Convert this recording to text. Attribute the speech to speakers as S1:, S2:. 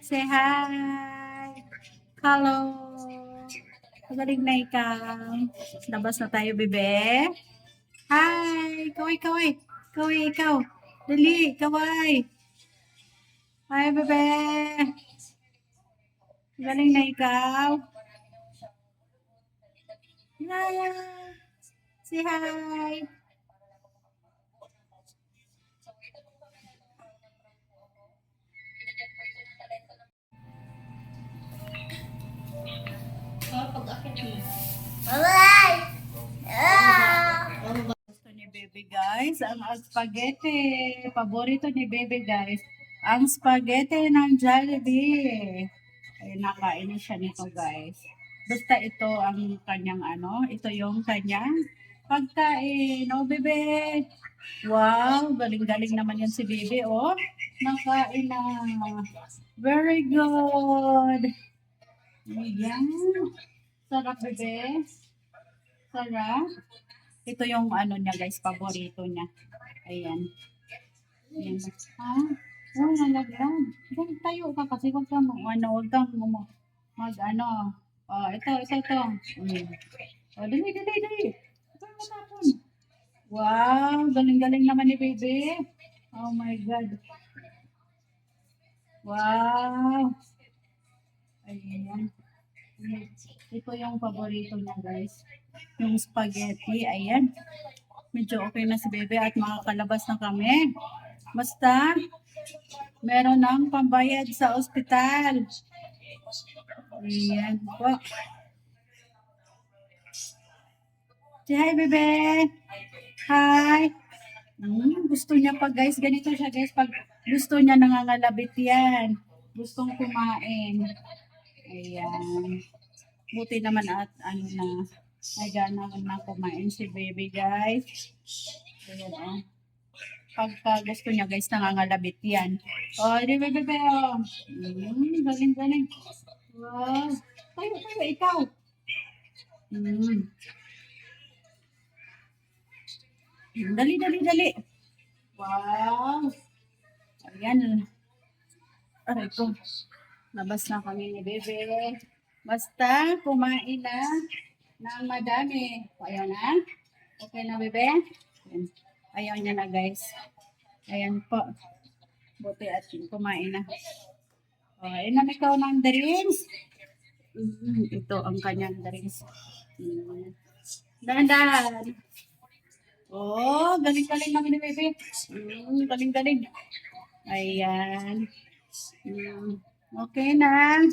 S1: Say hi. Hello. Magaling na ikaw. Labas na tayo, bebe. Hi. Kaway, kaway. Kaway, ikaw. Dali, kaway. Hi, bebe. Magaling na ikaw. Hi. Say hi. Gusto ni Bebe guys, ang spaghetti. Paborito ni Bebe guys, ang spaghetti ng Jollibee. Ay, nakain na siya nito guys. Basta ito ang kanyang ito yung kanyang pagkain. Oh, Bebe. Wow, galing-galing naman yan si Bebe, oh. Nakain na. Very good. Ayan. Sarap, Bebe. Sarap. Ito yung niya guys, paborito niya. Ayan. Ayan. Ha? Oh, nalagyan. Dahil tayo ka kasi huwag kang huwag kang Oh, ito. Oh, dali. Ito yung matapon. Wow, galing-galing naman ni baby. Oh my God. Wow. Ayan. Ito yung paborito niya guys. Yung spaghetti. Ayan. Medyo okay na si bebe at makakalabas na kami. Basta, meron ng pambayad sa ospital. Ayan po. Say hi, bebe. Hi. Gusto niya pa guys. Ganito siya guys. Pag gusto niya nangangalabit yan. Gustong kumain. Ayan. Buti naman at na. Ay gana na kumain si baby guys. Ayan oh. Pagka gusto niya guys, nangangalabit yan. Oh, di ba, bebe? Oh. Galing. Wow. Tayo, ikaw. Dali. Wow. Ayan. Aray ko. Labas na kami ni bebe. Basta, kumain na ng madami. Ayaw na? Okay na, bebe? Ayan. Ayaw niya na, guys. Ayan po. Buti at kumain na. Inom ikaw ng drinks. Ito ang kanyang drinks. Dahan-dahan. Oh, galing-galing naman ni bebe. Galing-galing. Ayan. Okay na.